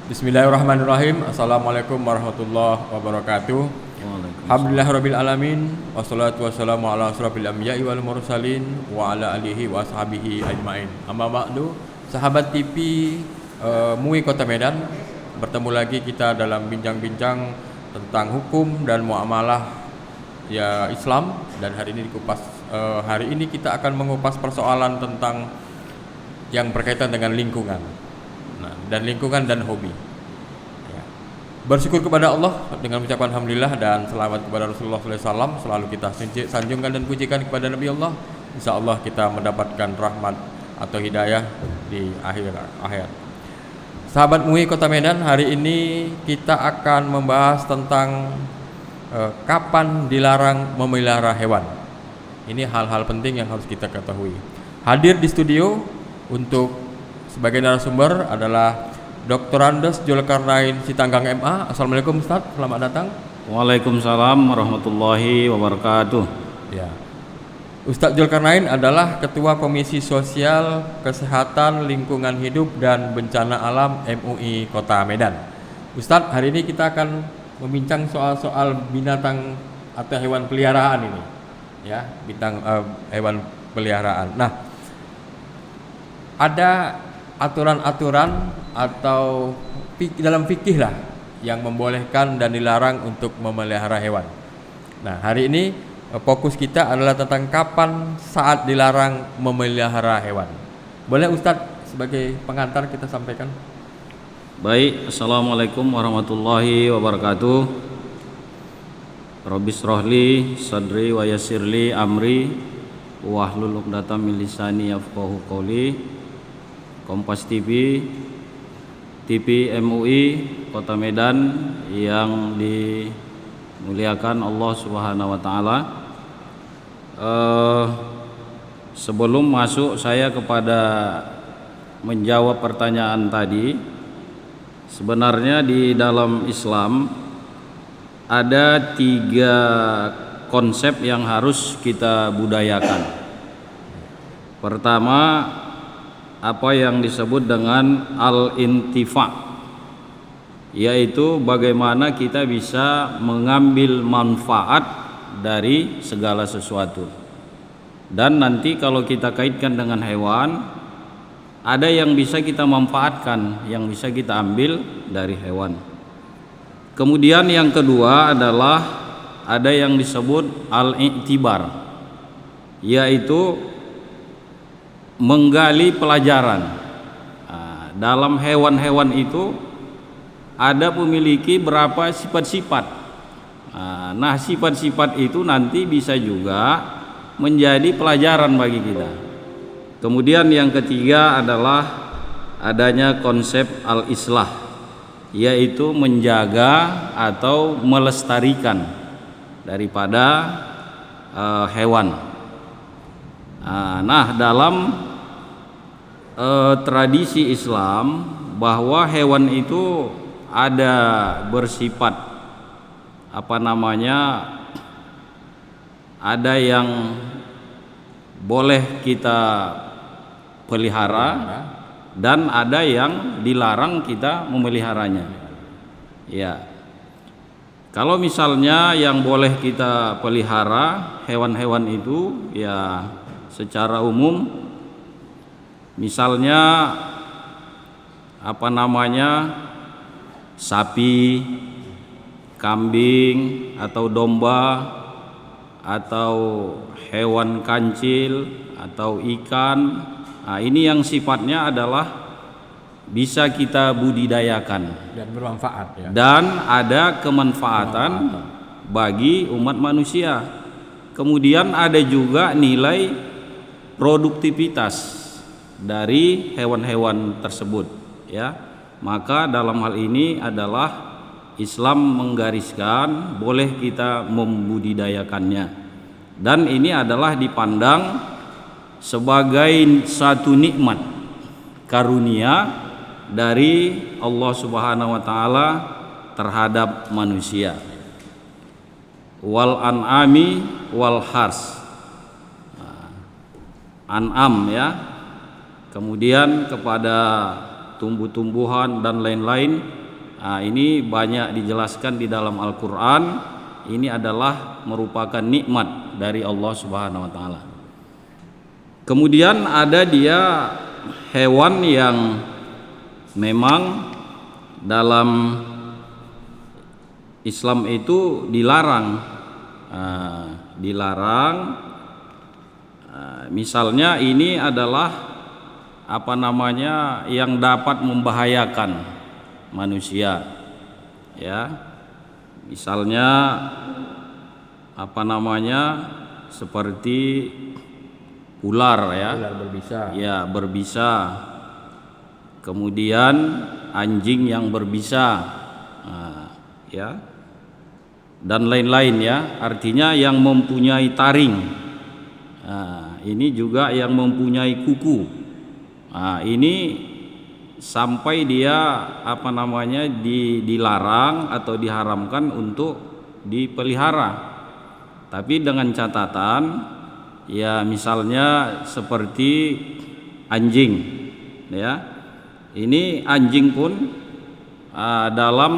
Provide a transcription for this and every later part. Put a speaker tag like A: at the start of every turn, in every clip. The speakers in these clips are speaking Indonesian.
A: Bismillahirrahmanirrahim. Assalamualaikum warahmatullahi wabarakatuh. Alhamdulillahirabbil alamin wassalatu wassalamu ala asrofil anbiya'i wal mursalin wa ala alihi wa ashabihi ajmain. Amma ba'du, sahabat TV MUI Kota Medan, bertemu lagi kita dalam bincang-bincang tentang hukum dan muamalah ya Islam, dan hari ini kita akan mengupas persoalan tentang yang berkaitan dengan lingkungan. Dan lingkungan dan hobi. Ya. Bersyukur kepada Allah dengan mengucapkan alhamdulillah dan selamat kepada Rasulullah SAW. Selalu kita sanjungkan dan pujikan kepada Nabi Allah. Insya Allah kita mendapatkan rahmat atau hidayah di akhir hayat. Sahabat MUI Kota Medan, hari ini kita akan membahas tentang kapan dilarang memelihara hewan. Ini hal-hal penting yang harus kita ketahui. Hadir di studio untuk sebagai narasumber adalah Dr. Andes Zulkarnain Sitanggang MA. Assalamualaikum Ustaz, selamat datang.
B: Waalaikumsalam warahmatullahi wabarakatuh.
A: Ya. Ustaz Zulkarnain adalah Ketua Komisi Sosial, Kesehatan, Lingkungan Hidup dan Bencana Alam MUI Kota Medan. Ustaz, hari ini kita akan membincang soal binatang atau hewan peliharaan ini. Ya, hewan peliharaan. Nah, ada aturan-aturan atau dalam fikih lah yang membolehkan dan dilarang untuk memelihara hewan. Nah, hari ini fokus kita adalah tentang kapan saat dilarang memelihara hewan. Boleh Ustadz sebagai pengantar kita sampaikan?
B: Baik, assalamualaikum warahmatullahi wabarakatuh. Rabbis rohli sadri wa yassirli amri wahlul 'uqdatam min lisani yafqahu qawli. Kompas TV, TV MUI Kota Medan yang dimuliakan Allah Subhanahu wa taala. Sebelum masuk saya kepada menjawab pertanyaan tadi, sebenarnya di dalam Islam ada 3 konsep yang harus kita budayakan. Pertama, apa yang disebut dengan al-intifa, yaitu bagaimana kita bisa mengambil manfaat dari segala sesuatu. Dan nanti kalau kita kaitkan dengan hewan, ada yang bisa kita manfaatkan, yang bisa kita ambil dari hewan. Kemudian yang kedua adalah ada yang disebut al-i'tibar, yaitu menggali pelajaran. Dalam hewan-hewan itu ada memiliki berapa sifat-sifat. Nah, sifat-sifat itu nanti bisa juga menjadi pelajaran bagi kita. Kemudian yang ketiga adalah adanya konsep al-islah, yaitu menjaga atau melestarikan daripada hewan. Nah, dalam tradisi Islam bahwa hewan itu ada bersifat ada yang boleh kita pelihara dan ada yang dilarang kita memeliharanya. Ya. Kalau misalnya yang boleh kita pelihara hewan-hewan itu ya secara umum, misalnya sapi, kambing atau domba, atau hewan kancil atau ikan. Nah, ini yang sifatnya adalah bisa kita budidayakan
A: Dan bermanfaat ya.
B: Dan ada kemanfaatan bagi umat manusia. Kemudian ada juga nilai produktivitas dari hewan-hewan tersebut, ya. Maka dalam hal ini adalah Islam menggariskan boleh kita membudidayakannya, dan ini adalah dipandang sebagai satu nikmat karunia dari Allah Subhanahu wa taala terhadap manusia. Wal an'ami wal hars, an'am ya. Kemudian kepada tumbuh-tumbuhan dan lain-lain. Ini banyak dijelaskan di dalam Al-Quran. Ini adalah merupakan nikmat dari Allah Subhanahu wa Ta'ala. Kemudian ada dia hewan yang memang dalam Islam itu dilarang. Misalnya ini adalah yang dapat membahayakan manusia, ya. Misalnya seperti ular, ya.
A: Ular berbisa.
B: Ya, berbisa. Kemudian anjing yang berbisa, ya. Dan lain-lain, ya. Artinya yang mempunyai taring. Ini juga yang mempunyai kuku. Ini sampai dia dilarang atau diharamkan untuk dipelihara. Tapi dengan catatan, ya, misalnya seperti anjing, ya. Ini anjing pun dalam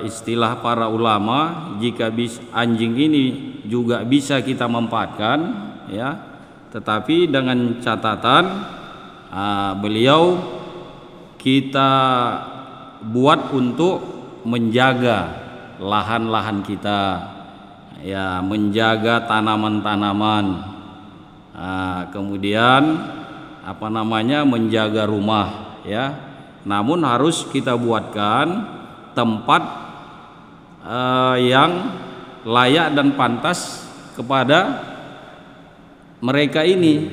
B: istilah para ulama, jika anjing ini juga bisa kita manfaatkan, ya, tetapi dengan catatan beliau kita buat untuk menjaga lahan-lahan kita, ya, menjaga tanaman-tanaman, kemudian menjaga rumah, ya. Namun harus kita buatkan tempat yang layak dan pantas kepada mereka ini.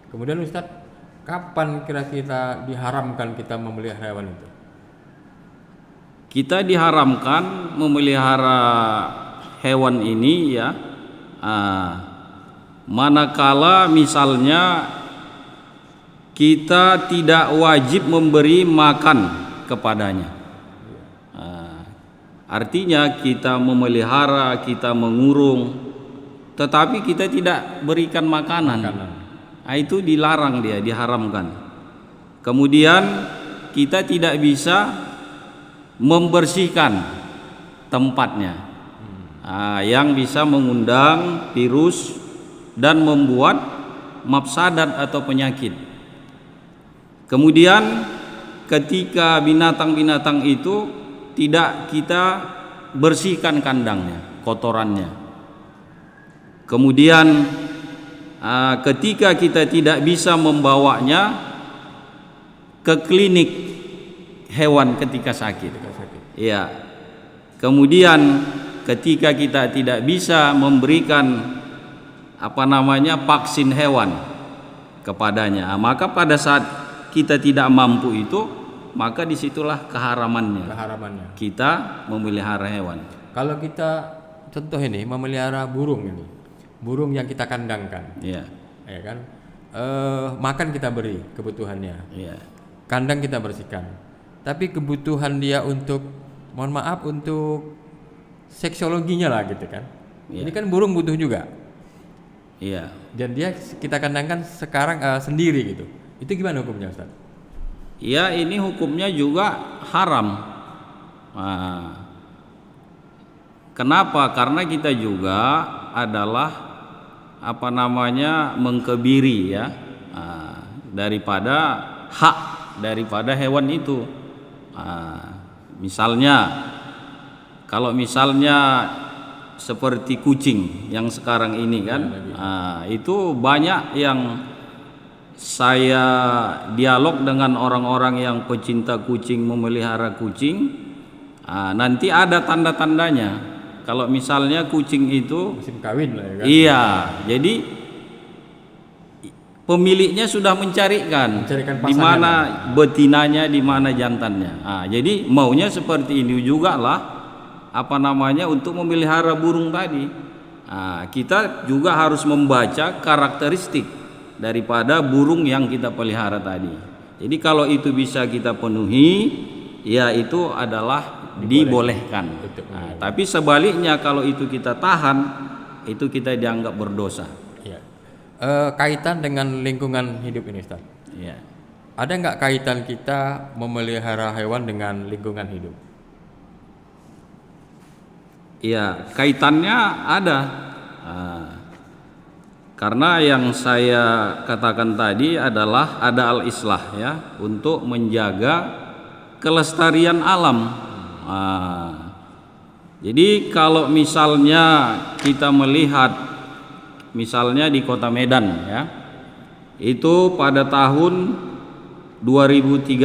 A: Kemudian Ustadz, kapan kira-kira diharamkan kita memelihara hewan itu?
B: Kita diharamkan memelihara hewan ini, ya, manakala misalnya kita tidak wajib memberi makan kepadanya. Artinya kita memelihara, kita mengurung, tetapi kita tidak berikan makanan. Itu dilarang, dia diharamkan. Kemudian kita tidak bisa membersihkan tempatnya, yang bisa mengundang virus dan membuat mafsadat atau penyakit. Kemudian ketika binatang-binatang itu tidak kita bersihkan kandangnya, kotorannya. Kemudian ketika kita tidak bisa membawanya ke klinik hewan ketika sakit. Ya. Kemudian ketika kita tidak bisa memberikan vaksin hewan kepadanya, maka pada saat kita tidak mampu itu, maka disitulah keharamannya. Kita memelihara hewan.
A: Kalau kita contoh ini memelihara burung ini, burung yang kita kandangkan, ya kan, makan kita beri kebutuhannya, kandang kita bersihkan, tapi kebutuhan dia untuk, mohon maaf, untuk seksologinya lah gitu kan, ini kan burung butuh juga, dan dia kita kandangkan sekarang sendiri gitu, itu gimana hukumnya Ustaz?
B: Ya, ini hukumnya juga haram. Kenapa? Karena kita juga adalah mengkebiri, ya, daripada hak daripada hewan itu. Misalnya, kalau misalnya seperti kucing yang sekarang ini kan, itu banyak yang saya dialog dengan orang-orang yang pecinta kucing, memelihara kucing. Nanti ada tanda-tandanya. Kalau misalnya kucing itu
A: musim kawin lah, ya kan?
B: Iya, jadi pemiliknya sudah mencarikan di mana betinanya, di mana jantannya. Jadi maunya seperti ini juga lah, untuk memelihara burung tadi. Kita juga harus membaca karakteristik daripada burung yang kita pelihara tadi. Jadi kalau itu bisa kita penuhi, ya itu adalah dibolehkan. Tapi sebaliknya kalau itu kita tahan, itu kita dianggap berdosa.
A: Ya. kaitan dengan lingkungan hidup ini, Ustaz.
B: Ya.
A: Ada nggak kaitan kita memelihara hewan dengan lingkungan hidup?
B: Ya, kaitannya ada. Karena yang saya katakan tadi adalah ada al-islah ya, untuk menjaga kelestarian alam. Jadi kalau misalnya kita melihat misalnya di Kota Medan ya, itu pada tahun 2013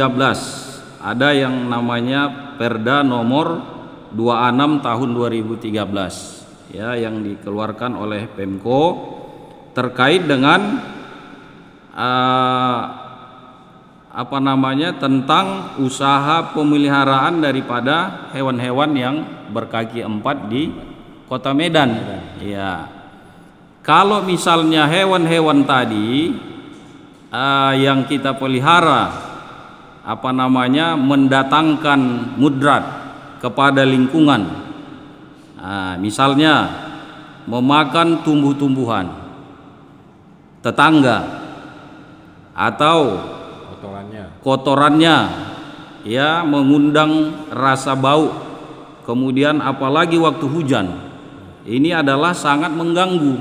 B: ada yang namanya Perda nomor 26 tahun 2013 ya, yang dikeluarkan oleh Pemko terkait dengan tentang usaha pemeliharaan daripada hewan-hewan yang berkaki empat di Kota Medan. Ya, kalau misalnya hewan-hewan tadi yang kita pelihara mendatangkan mudrat kepada lingkungan, misalnya memakan tumbuh-tumbuhan tetangga atau kotorannya ya, mengundang rasa bau, kemudian apalagi waktu hujan, ini adalah sangat mengganggu.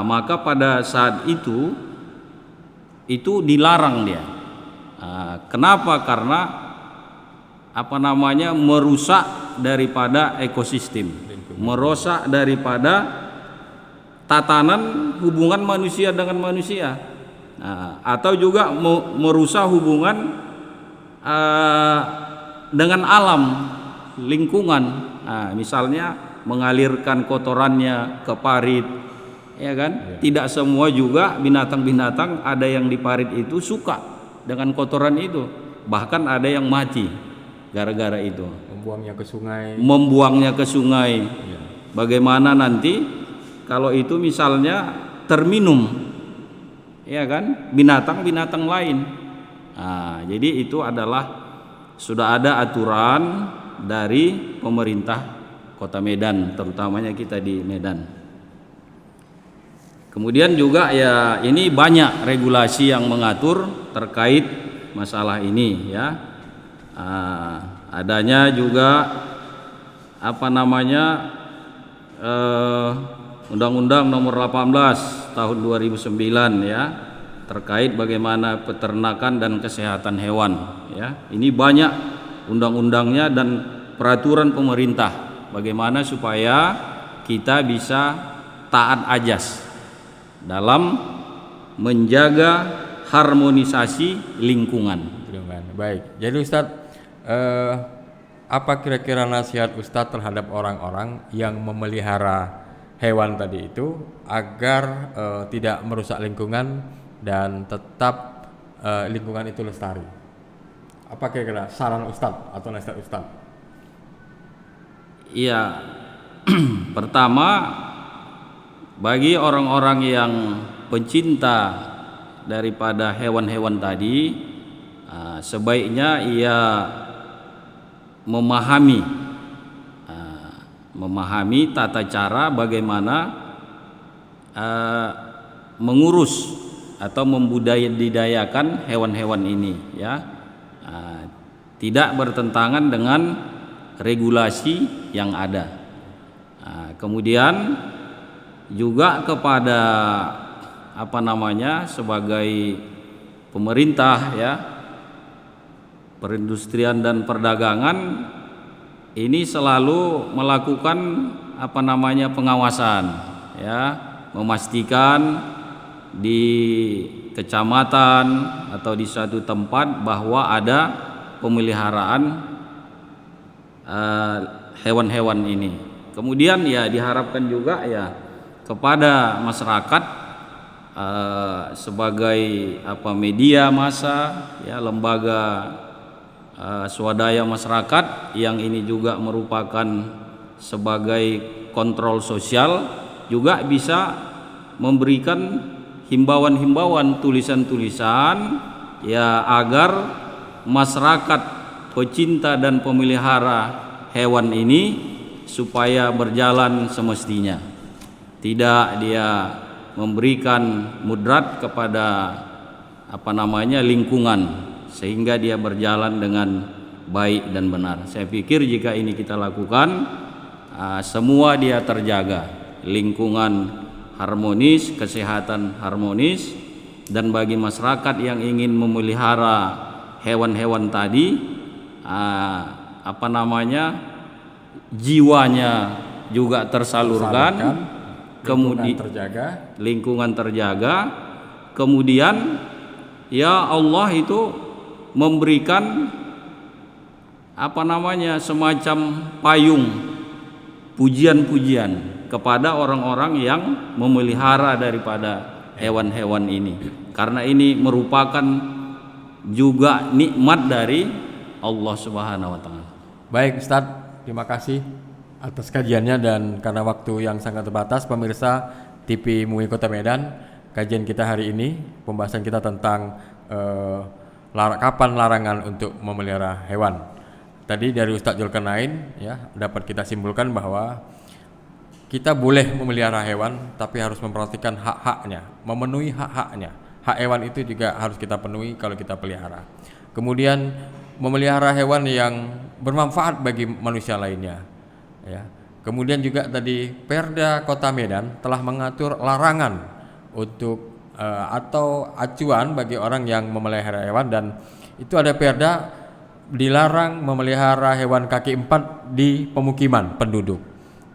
B: Maka pada saat itu dilarang dia. Kenapa? Karena merusak daripada ekosistem, merusak daripada tatanan hubungan manusia dengan manusia, atau juga merusak hubungan dengan alam lingkungan. Misalnya mengalirkan kotorannya ke parit, ya kan? Tidak semua juga binatang-binatang ada yang di parit itu suka dengan kotoran itu, bahkan ada yang mati gara-gara itu. Membuangnya ke sungai. Bagaimana nanti kalau itu misalnya terminum, ya kan, binatang-binatang lain. Jadi itu adalah sudah ada aturan dari pemerintah Kota Medan, terutamanya kita di Medan. Kemudian juga ya, ini banyak regulasi yang mengatur terkait masalah ini ya. Adanya juga Undang-Undang Nomor 18 Tahun 2009 ya, terkait bagaimana peternakan dan kesehatan hewan ya. Ini banyak undang-undangnya dan peraturan pemerintah bagaimana supaya kita bisa taat ajas dalam menjaga harmonisasi lingkungan.
A: Baik. Jadi Ustadz, apa kira-kira nasihat Ustadz terhadap orang-orang yang memelihara hewan tadi itu agar tidak merusak lingkungan dan tetap lingkungan itu lestari? Apa kira-kira saran Ustadz atau nasihat Ustadz?
B: Iya, pertama, bagi orang-orang yang pencinta daripada hewan-hewan tadi, sebaiknya ia memahami tata cara bagaimana mengurus atau membudidayakan hewan-hewan ini ya, tidak bertentangan dengan regulasi yang ada. Kemudian juga kepada sebagai pemerintah ya, perindustrian dan perdagangan ini selalu melakukan pengawasan ya, memastikan di kecamatan atau di suatu tempat bahwa ada pemeliharaan hewan-hewan ini. Kemudian ya diharapkan juga ya kepada masyarakat sebagai media massa ya, lembaga swadaya masyarakat yang ini juga merupakan sebagai kontrol sosial, juga bisa memberikan himbauan-himbauan, tulisan-tulisan ya, agar masyarakat pecinta dan pemelihara hewan ini supaya berjalan semestinya, tidak dia memberikan mudrat kepada lingkungan sehingga dia berjalan dengan baik dan benar. Saya pikir jika ini kita lakukan, semua dia terjaga, lingkungan harmonis, kesehatan harmonis, dan bagi masyarakat yang ingin memelihara hewan-hewan tadi, jiwanya juga tersalurkan, kemudian lingkungan terjaga, kemudian ya Allah itu memberikan semacam payung pujian-pujian kepada orang-orang yang memelihara daripada hewan-hewan ini, karena ini merupakan juga nikmat dari Allah Subhanahu wa taala.
A: Baik Ustadz, terima kasih atas kajiannya, dan karena waktu yang sangat terbatas, pemirsa TV MUI Kota Medan, kajian kita hari ini, pembahasan kita tentang kapan larangan untuk memelihara hewan. Tadi dari Ustadz Zulkarnain ya, dapat kita simpulkan bahwa kita boleh memelihara hewan, tapi harus memperhatikan hak-haknya, memenuhi hak-haknya. Hak hewan itu juga harus kita penuhi kalau kita pelihara. Kemudian memelihara hewan yang bermanfaat bagi manusia lainnya. Ya. Kemudian juga tadi Perda Kota Medan telah mengatur larangan untuk atau acuan bagi orang yang memelihara hewan, dan itu ada perda dilarang memelihara hewan kaki 4 di pemukiman penduduk.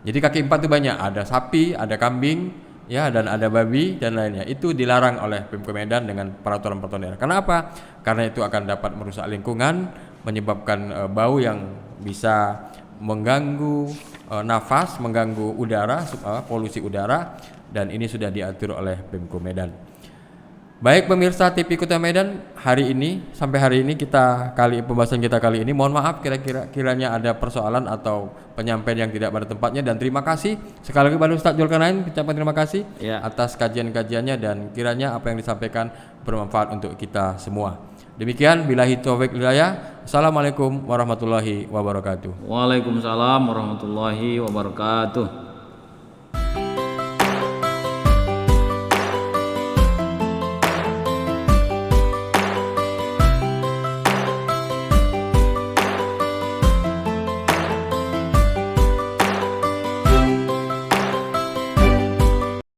A: Jadi kaki 4 itu banyak, ada sapi, ada kambing, ya, dan ada babi dan lainnya. Itu dilarang oleh Pemko Medan dengan peraturan-peraturan daerah. Kenapa? Karena itu akan dapat merusak lingkungan, menyebabkan bau yang bisa mengganggu nafas, mengganggu udara, polusi udara, dan ini sudah diatur oleh Pemko Medan. Baik pemirsa TV Kota Medan, sampai hari ini pembahasan kita kali ini, mohon maaf kiranya ada persoalan atau penyampaian yang tidak pada tempatnya, dan terima kasih sekali lagi pada Ustadz Zulkarnain, ucapan terima kasih atas kajian-kajiannya, dan kiranya apa yang disampaikan bermanfaat untuk kita semua. Demikian, billahi taufiq hidayah. Assalamualaikum warahmatullahi wabarakatuh.
B: Waalaikumsalam warahmatullahi wabarakatuh.